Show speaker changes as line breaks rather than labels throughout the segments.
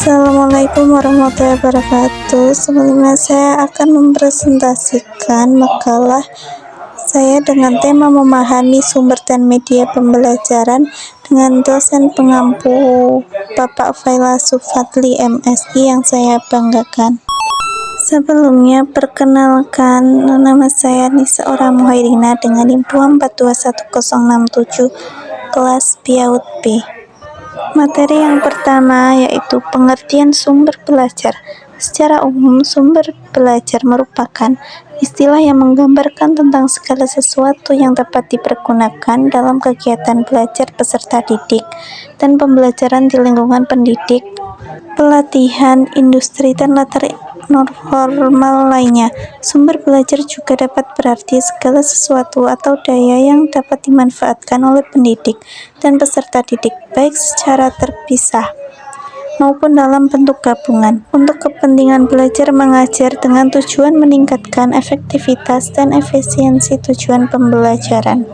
Assalamualaikum warahmatullahi wabarakatuh. Sebelumnya saya akan mempresentasikan makalah saya dengan tema memahami sumber dan media pembelajaran dengan dosen pengampu Bapak Failasuf Fadli MSI yang saya banggakan. Sebelumnya, perkenalkan, nama saya Nisa Ora Muhairina dengan NIM 2421067 kelas PIAUD B. Materi yang pertama yaitu pengertian sumber belajar. Secara umum, sumber belajar merupakan istilah yang menggambarkan tentang segala sesuatu yang dapat dipergunakan dalam kegiatan belajar peserta didik dan pembelajaran di lingkungan pendidik, pelatihan, industri, dan latar non-formal lainnya. Sumber belajar juga dapat berarti segala sesuatu atau daya yang dapat dimanfaatkan oleh pendidik dan peserta didik, baik secara terpisah maupun dalam bentuk gabungan, untuk kepentingan belajar mengajar dengan tujuan meningkatkan efektivitas dan efisiensi tujuan pembelajaran.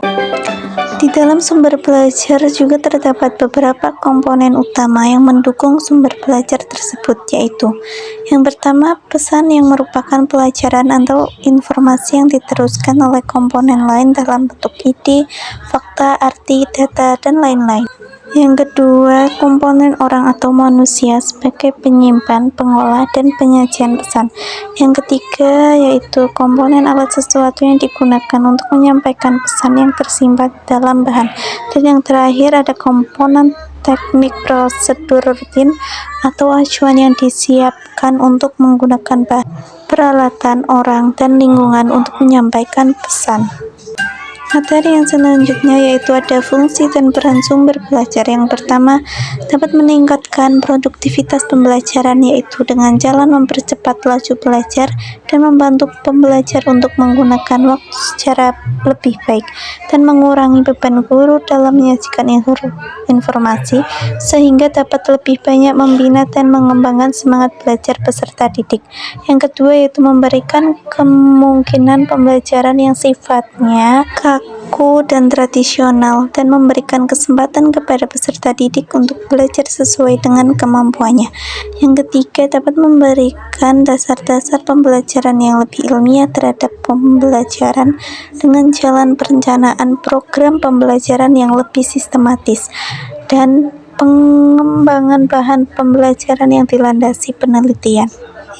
Di dalam sumber belajar juga terdapat beberapa komponen utama yang mendukung sumber belajar tersebut, yaitu yang pertama, pesan yang merupakan pelajaran atau informasi yang diteruskan oleh komponen lain dalam bentuk ide, fakta, arti, data, dan lain-lain. Yang kedua, komponen orang atau manusia sebagai penyimpan, pengolah, dan penyajian pesan. Yang ketiga, yaitu komponen alat sesuatu yang digunakan untuk menyampaikan pesan yang tersimpan dalam bahan. Dan yang terakhir, ada komponen teknik prosedur rutin atau acuan yang disiapkan untuk menggunakan bahan, peralatan, orang, dan lingkungan untuk menyampaikan pesan. Materi yang selanjutnya yaitu ada fungsi dan peran sumber belajar. Yang pertama, dapat meningkatkan produktivitas pembelajaran, yaitu dengan jalan mempercepat laju belajar dan membantu pembelajar untuk menggunakan waktu secara lebih baik dan mengurangi beban guru dalam menyajikan informasi, sehingga dapat lebih banyak membina dan mengembangkan semangat belajar peserta didik. Yang kedua yaitu memberikan kemungkinan pembelajaran yang sifatnya kaku dan tradisional dan memberikan kesempatan kepada peserta didik untuk belajar sesuai dengan kemampuannya. Yang ketiga, dapat memberikan dasar-dasar pembelajaran yang lebih ilmiah terhadap pembelajaran dengan jalan perencanaan program pembelajaran yang lebih sistematis dan pengembangan bahan pembelajaran yang dilandasi penelitian.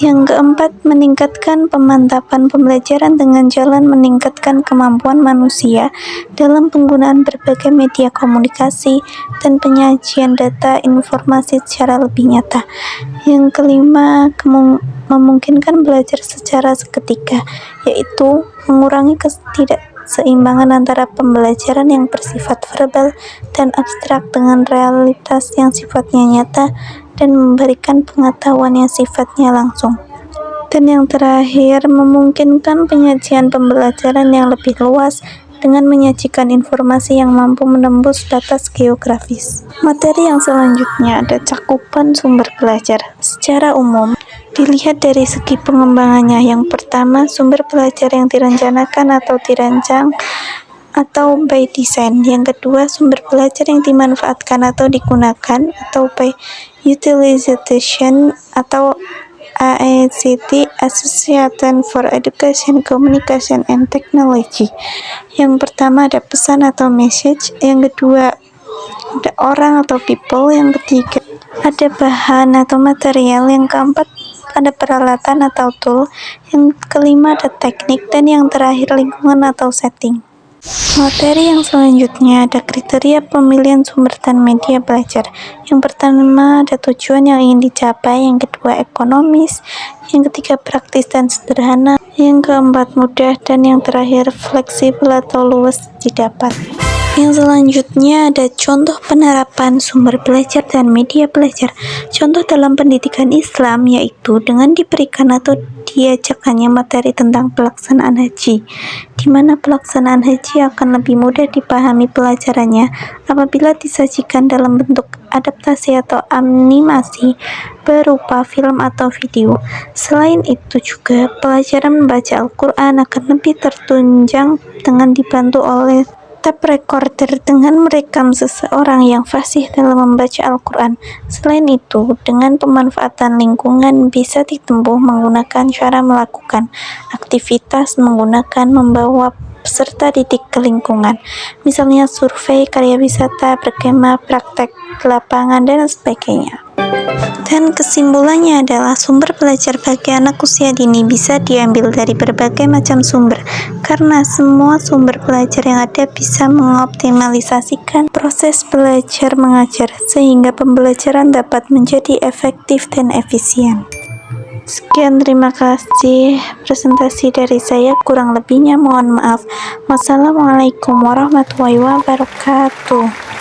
Yang keempat, meningkatkan pemantapan pembelajaran dengan jalan meningkatkan kemampuan manusia dalam penggunaan berbagai media komunikasi dan penyajian data informasi secara lebih nyata. Yang kelima, memungkinkan belajar secara seketika, yaitu mengurangi ketidakseimbangan antara pembelajaran yang bersifat verbal dan abstrak dengan realitas yang sifatnya nyata dan memberikan pengetahuan yang sifatnya langsung. Dan yang terakhir, memungkinkan penyajian pembelajaran yang lebih luas dengan menyajikan informasi yang mampu menembus batas geografis. Materi yang selanjutnya ada cakupan sumber belajar. Secara umum, dilihat dari segi pengembangannya. Yang pertama, sumber belajar yang direncanakan atau dirancang atau by design. Yang kedua, sumber belajar yang dimanfaatkan atau digunakan atau by utilization atau AECT, Association for Education, Communication and Technology. Yang pertama ada pesan atau message, yang kedua ada orang atau people, yang ketiga ada bahan atau material, yang keempat ada peralatan atau tool, yang kelima ada teknik, dan yang terakhir lingkungan atau setting. Materi yang selanjutnya ada kriteria pemilihan sumber dan media belajar. Yang pertama ada tujuan yang ingin dicapai, yang kedua ekonomis, yang ketiga praktis dan sederhana, yang keempat mudah, dan yang terakhir fleksibel atau luas didapat. Yang selanjutnya ada contoh penerapan sumber belajar dan media belajar. Contoh dalam pendidikan Islam yaitu dengan diberikan atau diajarkannya materi tentang pelaksanaan haji, di mana pelaksanaan haji akan lebih mudah dipahami pelajarannya apabila disajikan dalam bentuk adaptasi atau animasi berupa film atau video. Selain itu juga pelajaran membaca Al-Quran akan lebih tertunjang dengan dibantu oleh tape recorder dengan merekam seseorang yang fasih dalam membaca Al-Quran. Selain itu, dengan pemanfaatan lingkungan bisa ditempuh menggunakan cara melakukan aktivitas menggunakan membawa peserta didik ke lingkungan, misalnya survei, karya wisata, berkemah, praktek di lapangan, dan sebagainya. Dan kesimpulannya adalah sumber belajar bagi anak usia dini bisa diambil dari berbagai macam sumber, karena semua sumber belajar yang ada bisa mengoptimalisasikan proses belajar mengajar, sehingga pembelajaran dapat menjadi efektif dan efisien. Sekian, terima kasih presentasi dari saya, kurang lebihnya mohon maaf. Wassalamualaikum warahmatullahi wabarakatuh.